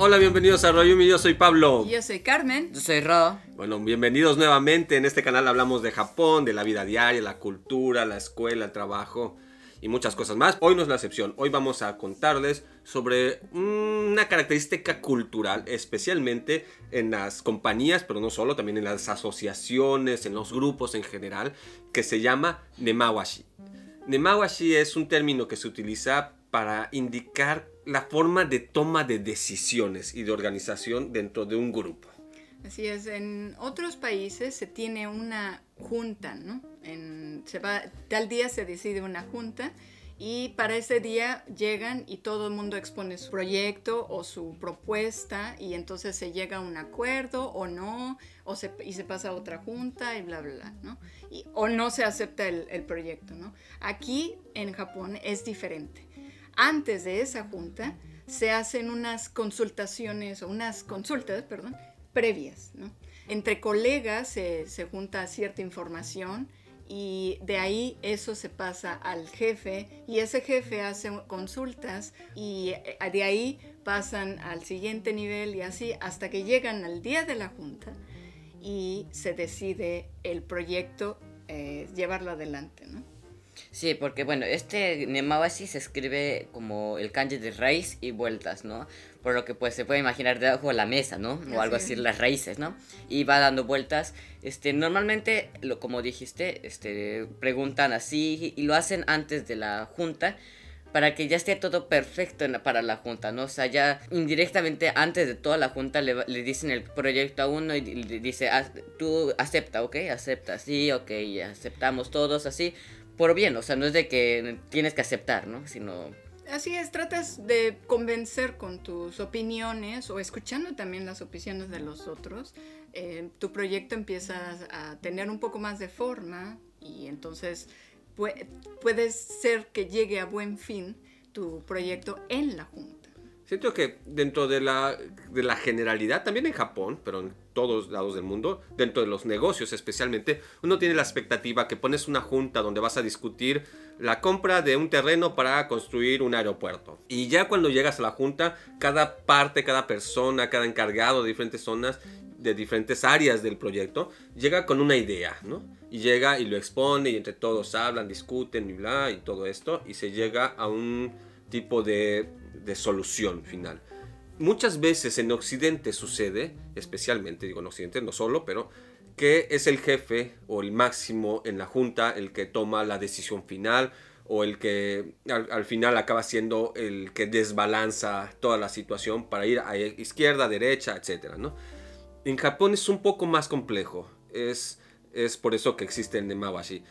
Hola, bienvenidos a Royumi, yo soy Pablo. Y yo soy Carmen. Yo soy Ro. Bueno, bienvenidos nuevamente. En este canal hablamos de Japón, de la vida diaria, la cultura, la escuela, el trabajo y muchas cosas más. Hoy no es la excepción. Hoy vamos a contarles sobre una característica cultural, especialmente en las compañías, pero no solo, también en las asociaciones, en los grupos en general, que se llama nemawashi. Nemawashi es un término que se utiliza para indicar la forma de toma de decisiones y de organización dentro de un grupo. Así es, en otros países se tiene una junta, ¿no? Tal día se decide una junta y para ese día llegan y todo el mundo expone su proyecto o su propuesta y entonces se llega a un acuerdo o no, y se pasa a otra junta y bla, bla, bla, ¿no? O no se acepta el proyecto, ¿no? Aquí en Japón es diferente. Antes de esa junta se hacen unas consultas, previas, ¿no? Entre colegas se junta cierta información y de ahí eso se pasa al jefe y ese jefe hace consultas y de ahí pasan al siguiente nivel y así hasta que llegan al día de la junta y se decide el proyecto, llevarlo adelante, ¿no? Sí, porque bueno, este nemawashi se escribe como el kanji de raíz y vueltas, ¿no? Por lo que pues se puede imaginar debajo de la mesa, ¿no? O algo así, las raíces, ¿no? Y va dando vueltas. Normalmente, como dijiste, preguntan así y lo hacen antes de la junta para que ya esté todo perfecto para la junta, ¿no? O sea, ya indirectamente antes de toda la junta le dicen el proyecto a uno y le dice, tú acepta, ¿ok? Acepta, sí, ok, aceptamos todos así. Por bien, o sea, no es de que tienes que aceptar, ¿no? Sino... Así es, tratas de convencer con tus opiniones o escuchando también las opiniones de los otros. Tu proyecto empieza a tener un poco más de forma y entonces puede ser que llegue a buen fin tu proyecto en la junta. Siento que dentro de la generalidad, también en Japón, pero en todos lados del mundo, dentro de los negocios especialmente, uno tiene la expectativa que pones una junta donde vas a discutir la compra de un terreno para construir un aeropuerto. Y ya cuando llegas a la junta, cada parte, cada persona, cada encargado de diferentes zonas, de diferentes áreas del proyecto, llega con una idea, ¿no? Y llega y lo expone y entre todos hablan, discuten y bla, y todo esto, y se llega a un tipo de solución final. Muchas veces en Occidente sucede, especialmente, digo en Occidente, no solo, pero que es el jefe o el máximo en la junta el que toma la decisión final o el que al final acaba siendo el que desbalanza toda la situación para ir a izquierda, derecha, etcétera, ¿no? En Japón es un poco más complejo, es por eso que existe el nemawashi.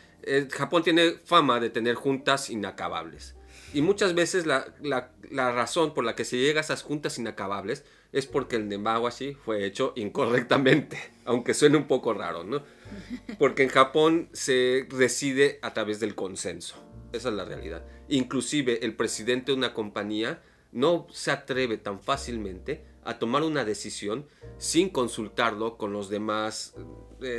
Japón tiene fama de tener juntas inacabables. Y muchas veces la razón por la que se llega a esas juntas inacabables es porque el nemawashi fue hecho incorrectamente, aunque suene un poco raro, ¿no? Porque en Japón se decide a través del consenso, esa es la realidad. Inclusive el presidente de una compañía no se atreve tan fácilmente a tomar una decisión sin consultarlo con los demás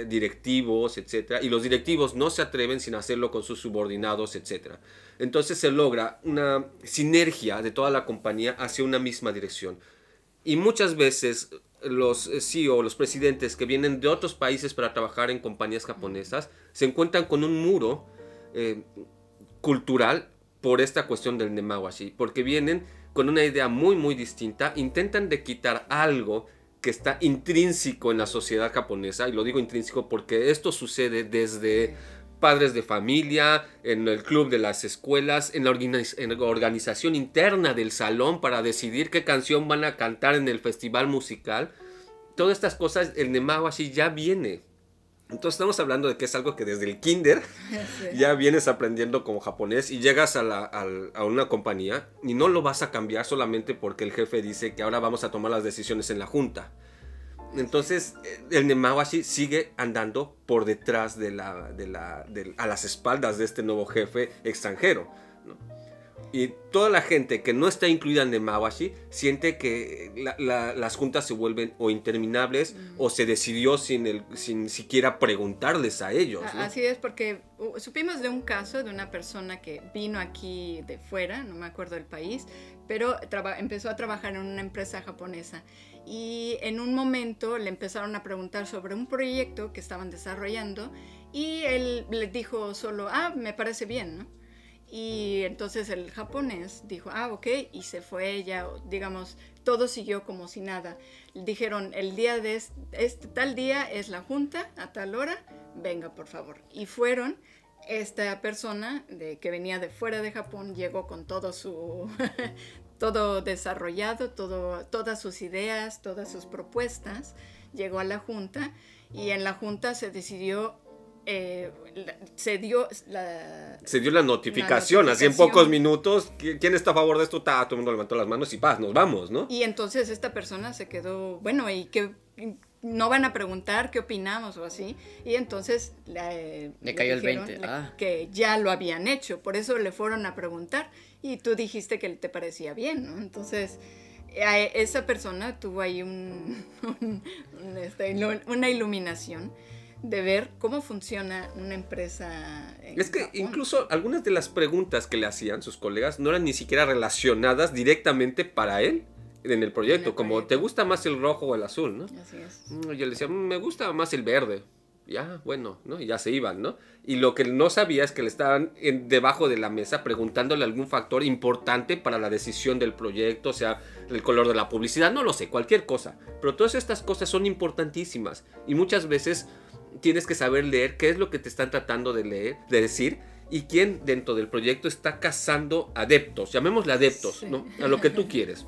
directivos, etc. Y los directivos no se atreven sin hacerlo con sus subordinados, etc. Entonces se logra una sinergia de toda la compañía hacia una misma dirección. Y muchas veces los CEO, los presidentes que vienen de otros países para trabajar en compañías japonesas, se encuentran con un muro cultural por esta cuestión del nemawashi, porque vienen con una idea muy muy distinta, intentan de quitar algo que está intrínseco en la sociedad japonesa, y lo digo intrínseco porque esto sucede desde padres de familia, en el club de las escuelas, en la organización interna del salón para decidir qué canción van a cantar en el festival musical. Todas estas cosas, el nemawashi ya viene. Entonces estamos hablando de que es algo que desde el kinder ya vienes aprendiendo como japonés y llegas a una compañía y no lo vas a cambiar solamente porque el jefe dice que ahora vamos a tomar las decisiones en la junta. Entonces el nemawashi sigue andando por detrás a las espaldas de este nuevo jefe extranjero, ¿no? Y toda la gente que no está incluida en Nemawashi siente que las juntas se vuelven o interminables o se decidió sin siquiera preguntarles a ellos, ¿no? Así es, porque supimos de un caso de una persona que vino aquí de fuera, no me acuerdo del país, pero empezó a trabajar en una empresa japonesa. Y en un momento le empezaron a preguntar sobre un proyecto que estaban desarrollando y él le dijo solo, me parece bien, ¿no? Y entonces el japonés dijo, ok, y se fue ya, digamos, todo siguió como si nada. Dijeron, el día de tal día es la junta, a tal hora, venga por favor. Y fueron, esta persona que venía de fuera de Japón llegó con todo su... todo desarrollado, todas sus ideas, todas sus propuestas, llegó a la junta y en la junta se decidió... se dio la notificación, así en pocos minutos. ¿Quién está a favor de esto? Todo el mundo levantó las manos y paz, nos vamos, ¿no? Y entonces esta persona se quedó, bueno, y que no van a preguntar qué opinamos o así. Y entonces le cayó el 20. Que ya lo habían hecho, por eso le fueron a preguntar y tú dijiste que te parecía bien, ¿no? Entonces esa persona tuvo ahí una iluminación de ver cómo funciona una empresa en Es que Japón. incluso algunas de las preguntas que le hacían sus colegas no eran ni siquiera relacionadas directamente para él en el proyecto, como ¿te gusta más el rojo o el azul? ¿no? Así es. Y él decía, me gusta más el verde. Ya, bueno, ¿no? Y ya se iban, ¿no? Y lo que él no sabía es que le estaban debajo de la mesa preguntándole algún factor importante para la decisión del proyecto, o sea, el color de la publicidad, no lo sé, cualquier cosa. Pero todas estas cosas son importantísimas y muchas veces tienes que saber leer qué es lo que te están tratando de decir y quién dentro del proyecto está cazando adeptos, llamémosle adeptos, sí, ¿no? A lo que tú quieres.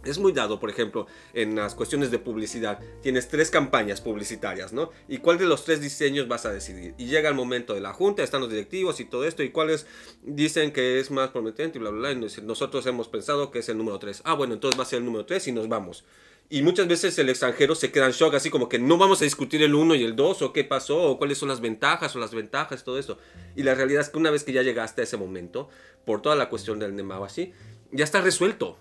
Es muy dado, por ejemplo, en las cuestiones de publicidad. Tienes 3 campañas publicitarias, ¿no? ¿Y cuál de los 3 diseños vas a decidir? Y llega el momento de la junta, están los directivos y todo esto, y cuáles dicen que es más prometente y bla, bla, bla. Y nosotros hemos pensado que es el número 3. Bueno, entonces va a ser el número 3 y nos vamos. Y muchas veces el extranjero se queda en shock, así como que no vamos a discutir el 1 y el 2, o qué pasó, o cuáles son las ventajas o las ventajas, todo esto. Y la realidad es que una vez que ya llegaste a ese momento, por toda la cuestión del Nemawashi, ya está resuelto.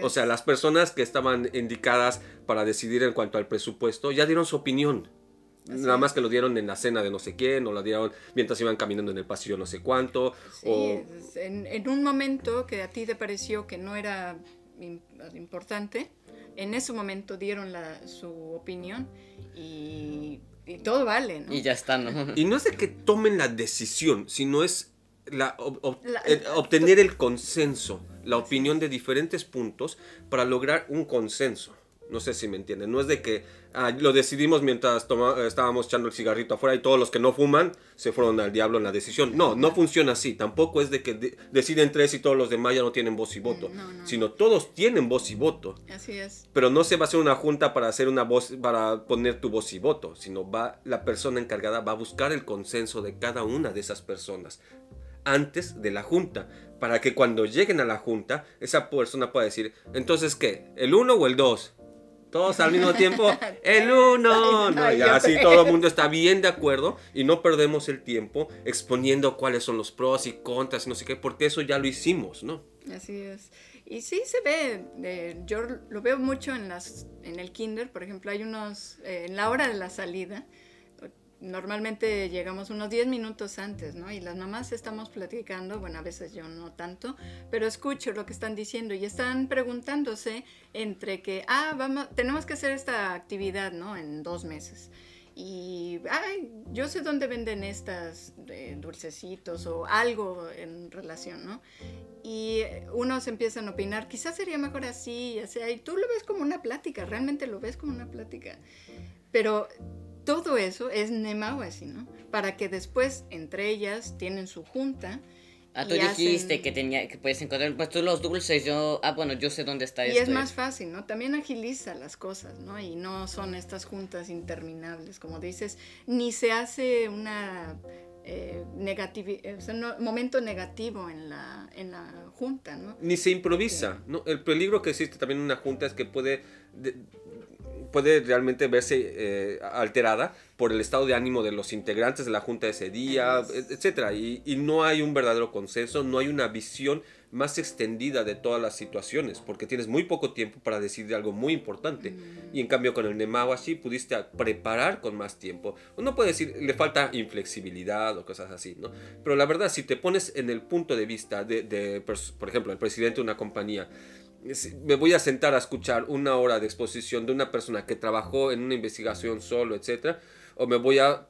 O sea, las personas que estaban indicadas para decidir en cuanto al presupuesto ya dieron su opinión. Nada más que lo dieron en la cena de no sé quién, o la dieron mientras iban caminando en el pasillo no sé cuánto. Sí, en un momento que a ti te pareció que no era importante, en ese momento dieron su opinión y todo vale, ¿no? Y ya está, ¿no? Y no es de que tomen la decisión, sino es obtener el consenso, la opinión de diferentes puntos para lograr un consenso. No sé si me entienden. No es de que lo decidimos mientras estábamos echando el cigarrito afuera y todos los que no fuman se fueron al diablo en la decisión. No, no funciona así. Tampoco es de que deciden 3 y todos los demás ya no tienen voz y voto. No. Sino todos tienen voz y voto. Así es. Pero no se va a hacer una junta para hacer una voz, para poner tu voz y voto. Sino la persona encargada va a buscar el consenso de cada una de esas personas antes de la junta, para que cuando lleguen a la junta esa persona pueda decir, entonces ¿qué? ¿El 1 o el 2? Todos al mismo tiempo, el 1, ¿no? Y así todo el mundo está bien de acuerdo y no perdemos el tiempo exponiendo cuáles son los pros y contras y no sé qué, porque eso ya lo hicimos, ¿no? Así es. Y sí se ve, yo lo veo mucho en el kinder, por ejemplo, hay en la hora de la salida, normalmente llegamos unos 10 minutos antes, ¿no? Y las mamás estamos platicando, bueno, a veces yo no tanto, pero escucho lo que están diciendo y están preguntándose entre que, tenemos que hacer esta actividad, ¿no? En 2 meses. Y, yo sé dónde venden estas dulcecitos o algo en relación, ¿no? Y unos empiezan a opinar, quizás sería mejor así, o sea, y tú lo ves como una plática, realmente lo ves como una plática. Pero todo eso es Nemawashi, ¿no? Para que después, entre ellas, tienen su junta. Tú dijiste que puedes encontrar, pues tú los dulces, yo sé dónde está esto. Y es más fácil, ¿no? También agiliza las cosas, ¿no? Y no son estas juntas interminables, como dices, ni se hace una momento negativo en la junta, ¿no? Ni se improvisa, ¿no? El peligro que existe también en una junta es que puede puede realmente verse alterada por el estado de ánimo de los integrantes de la junta de ese día, etcétera. Y no hay un verdadero consenso, no hay una visión más extendida de todas las situaciones, porque tienes muy poco tiempo para decidir algo muy importante. Y en cambio con el Nemawashi pudiste preparar con más tiempo. Uno puede decir, le falta inflexibilidad o cosas así, ¿no? Pero la verdad, si te pones en el punto de vista por ejemplo, el presidente de una compañía, me voy a sentar a escuchar 1 hora de exposición de una persona que trabajó en una investigación solo, etcétera, o me voy a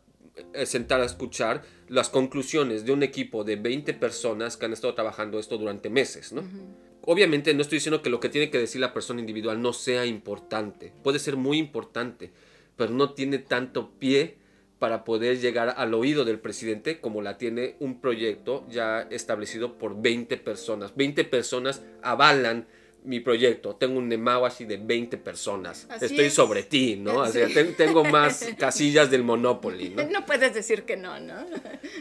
sentar a escuchar las conclusiones de un equipo de 20 personas que han estado trabajando esto durante meses, ¿no? Obviamente no estoy diciendo que lo que tiene que decir la persona individual no sea importante, puede ser muy importante, pero no tiene tanto pie para poder llegar al oído del presidente como la tiene un proyecto ya establecido por 20 personas. 20 personas avalan mi proyecto, tengo un Nemawashi de 20 personas, estoy sobre ti, ¿no? O sea, tengo más casillas del Monopoly, ¿no? No puedes decir que no, ¿no?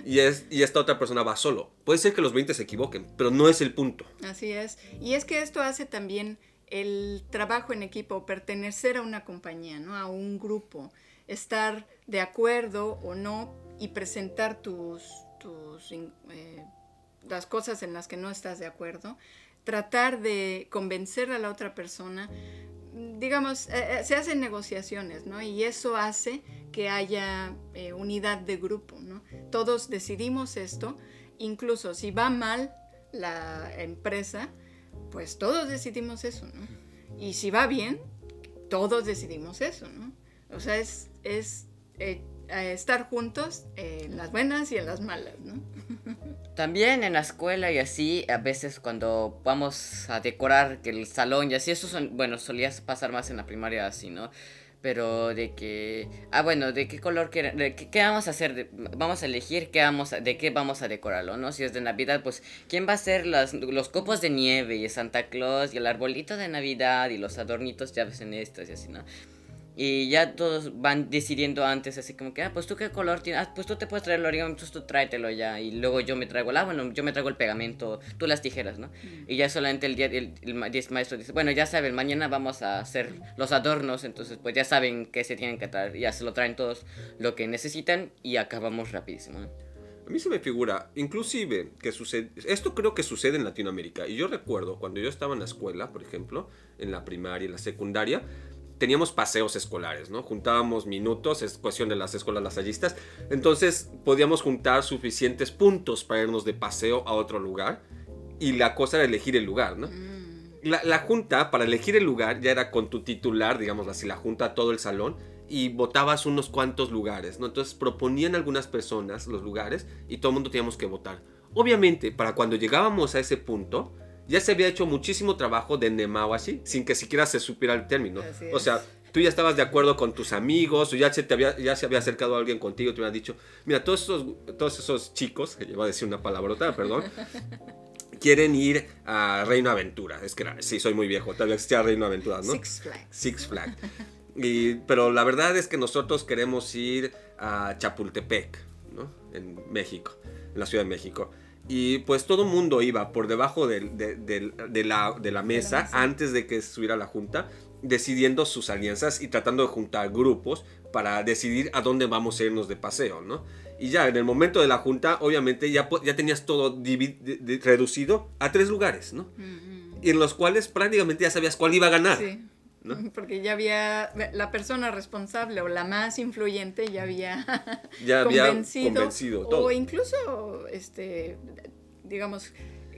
Y esta otra persona va solo. Puede ser que los 20 se equivoquen, pero no es el punto. Así es. Y es que esto hace también el trabajo en equipo, pertenecer a una compañía, ¿no? A un grupo, estar de acuerdo o no y presentar las cosas en las que no estás de acuerdo. Tratar de convencer a la otra persona, digamos, se hacen negociaciones, ¿no? Y eso hace que haya unidad de grupo, ¿no? Todos decidimos esto, incluso si va mal la empresa, pues todos decidimos eso, ¿no? Y si va bien, todos decidimos eso, ¿no? O sea, es estar juntos en las buenas y en las malas, ¿no? También en la escuela y así, a veces cuando vamos a decorar que el salón y así, solía pasar más en la primaria así, ¿no? Pero de que, ¿de qué color qué vamos a hacer? Vamos a elegir de qué vamos a decorarlo, ¿no? Si es de Navidad, pues, ¿quién va a hacer los copos de nieve y Santa Claus y el arbolito de Navidad y los adornitos ya ves en estas y así, ¿no? Y ya todos van decidiendo antes, así como que, pues tú qué color tienes, pues tú te puedes traer el origami, pues tú tráetelo ya. Y luego yo me traigo yo me traigo el pegamento, tú las tijeras, ¿no? Y ya solamente el día, el maestro dice, bueno, ya saben, mañana vamos a hacer los adornos, entonces pues ya saben que se tienen que traer, ya se lo traen todos lo que necesitan y acabamos rapidísimo, ¿no? A mí se me figura, inclusive, que esto creo que sucede en Latinoamérica. Y yo recuerdo, cuando yo estaba en la escuela, por ejemplo, en la primaria y la secundaria, teníamos paseos escolares, ¿no? Juntábamos minutos, es cuestión de las escuelas lasallistas. Entonces podíamos juntar suficientes puntos para irnos de paseo a otro lugar. Y la cosa era elegir el lugar, ¿no? La junta, para elegir el lugar, ya era con tu titular, digamos así, la junta, todo el salón. Y votabas unos cuantos lugares, ¿no? Entonces proponían algunas personas los lugares y todo el mundo teníamos que votar. Obviamente, para cuando llegábamos a ese punto, ya se había hecho muchísimo trabajo de Nemawashi sin que siquiera se supiera el término. O sea, tú ya estabas de acuerdo con tus amigos, o ya se había acercado a alguien contigo, te había dicho, mira, todos esos chicos, que iba a decir una palabrota, perdón, quieren ir a Reino Aventura. Es que sí, soy muy viejo, todavía existía Reino Aventura, ¿no? Six Flags. Pero la verdad es que nosotros queremos ir a Chapultepec, ¿no? En México, en la Ciudad de México. Y pues todo el mundo iba por debajo de la mesa antes de que estuviera la junta, decidiendo sus alianzas y tratando de juntar grupos para decidir a dónde vamos a irnos de paseo, ¿no? Y ya en el momento de la junta, obviamente ya tenías todo reducido a 3 lugares, ¿no? Y en los cuales prácticamente ya sabías cuál iba a ganar. Sí. ¿No? Porque ya había la persona responsable o la más influyente ya había convencido todo. O incluso digamos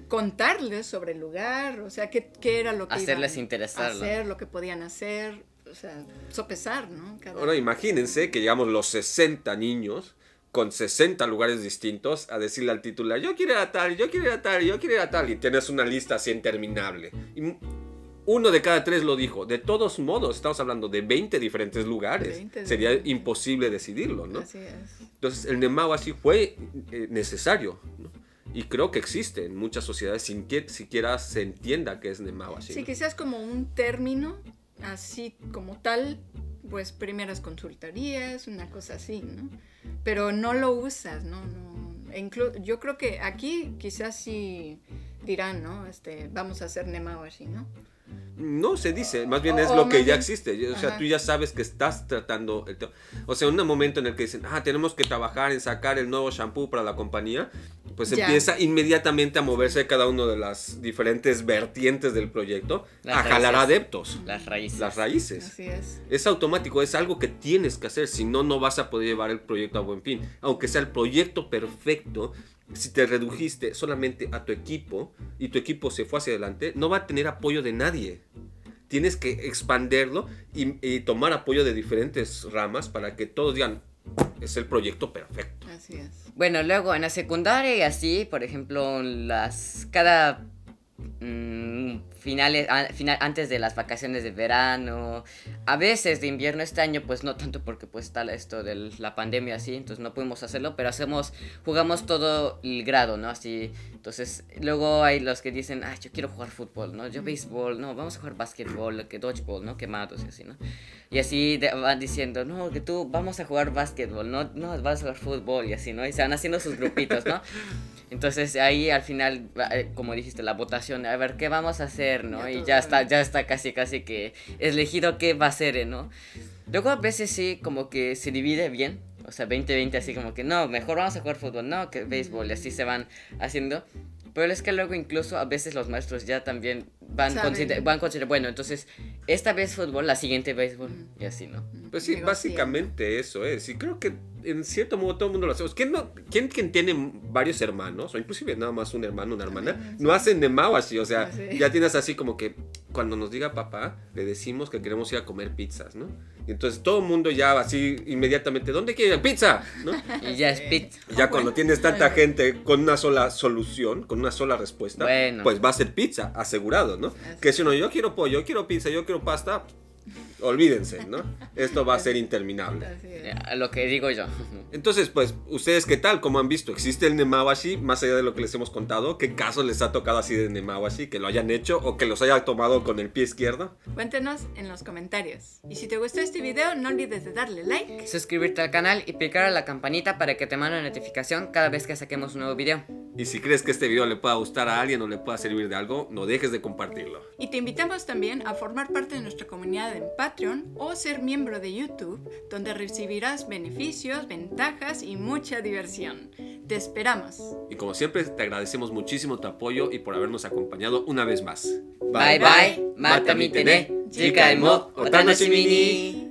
contarles sobre el lugar, o sea, qué era lo que hacerles iban interesar, a hacer, lo que podían hacer, o sea, sopesar, ¿no? Ahora imagínense que llegamos los 60 niños con 60 lugares distintos a decirle al titular, yo quiero ir a tal, yo quiero ir a tal, yo quiero ir a tal, y tienes una lista así interminable. Y 1 de cada 3 lo dijo. De todos modos, estamos hablando de 20 diferentes lugares. Sería imposible decidirlo, ¿no? Así es. Entonces, el Nemawashi fue necesario, ¿no? Y creo que existe en muchas sociedades sin que siquiera se entienda qué es Nemawashi. Sí, ¿no? Quizás como un término, así como tal, pues primeras consultorías, una cosa así, ¿no? Pero no lo usas, ¿no? Yo creo que aquí quizás sí dirán, ¿no? Vamos a hacer Nemawashi, ¿no? No se dice, más bien O- es o lo que más ya bien- existe. O sea, Ajá. tú ya sabes que estás tratando el tema. O sea, en un momento en el que dicen, tenemos que trabajar en sacar el nuevo shampoo para la compañía, pues Ya. empieza inmediatamente a moverse cada uno de las diferentes vertientes del proyecto Las a jalar raíces. adeptos. Las raíces. Las raíces. Así es. Es automático, es algo que tienes que hacer, si no, no vas a poder llevar el proyecto a buen fin. Aunque sea el proyecto perfecto, si te redujiste solamente a tu equipo y tu equipo se fue hacia adelante, no va a tener apoyo de nadie. Tienes que expanderlo y tomar apoyo de diferentes ramas para que todos digan, es el proyecto perfecto. Así es. Bueno, luego en la secundaria y así, por ejemplo, cada antes de las vacaciones de verano, a veces de invierno. Este año pues no tanto porque pues está esto de la pandemia así, entonces no pudimos hacerlo, pero jugamos todo el grado, ¿no? Así, entonces luego hay los que dicen, yo quiero jugar fútbol, ¿no? Yo béisbol, no, vamos a jugar básquetbol, que dodgeball, ¿no? Quemados y así, ¿no? Y así van diciendo, no, que tú vamos a jugar básquetbol, no, vas a jugar fútbol y así, ¿no? Y se van haciendo sus grupitos, ¿no? Entonces ahí al final, como dijiste, la votación, a ver qué vamos a hacer, ¿no? Y ya está casi que elegido qué va a ser, ¿no? Luego a veces sí como que se divide bien, o sea, 20-20 así como que no, mejor vamos a jugar fútbol, no, que béisbol, y así se van haciendo. Pero es que luego incluso a veces los maestros ya también van considerando, bueno, entonces esta vez fútbol, la siguiente béisbol, y así, ¿no? Pues sí, básicamente eso es. Y creo que en cierto modo todo el mundo lo hacemos. ¿Quién tiene varios hermanos, o inclusive nada más un hermano, una hermana, no hacen nemawashi? O sea, ya tienes así como que cuando nos diga papá, le decimos que queremos ir a comer pizzas, ¿no? Y entonces todo el mundo ya así inmediatamente, ¿dónde quiere ir? ¡Pizza! ¿No? Y ya es pizza. Ya cuando tienes tanta gente con una sola solución, con una sola respuesta, pues va a ser pizza, asegurado, ¿no? Que si uno, yo quiero pollo, yo quiero pizza, yo quiero pasta, olvídense, ¿no? Esto va a ser interminable. Lo que digo yo. Entonces, pues, ¿ustedes qué tal? ¿Cómo han visto? ¿Existe el nemawashi? Más allá de lo que les hemos contado, ¿qué casos les ha tocado así de nemawashi? ¿Que lo hayan hecho o que los haya tomado con el pie izquierdo? Cuéntenos en los comentarios. Y si te gustó este video, no olvides de darle like, suscribirte al canal y picar a la campanita para que te mande una notificación cada vez que saquemos un nuevo video. Y si crees que este video le pueda gustar a alguien o le pueda servir de algo, no dejes de compartirlo. y te invitamos también a formar parte de nuestra comunidad en Patreon o ser miembro de YouTube, donde recibirás beneficios, ventajas y mucha diversión. Te esperamos. Y como siempre, te agradecemos muchísimo tu apoyo y por habernos acompañado una vez más. Bye bye, mata mi tene, jika mo, otanashimi ni.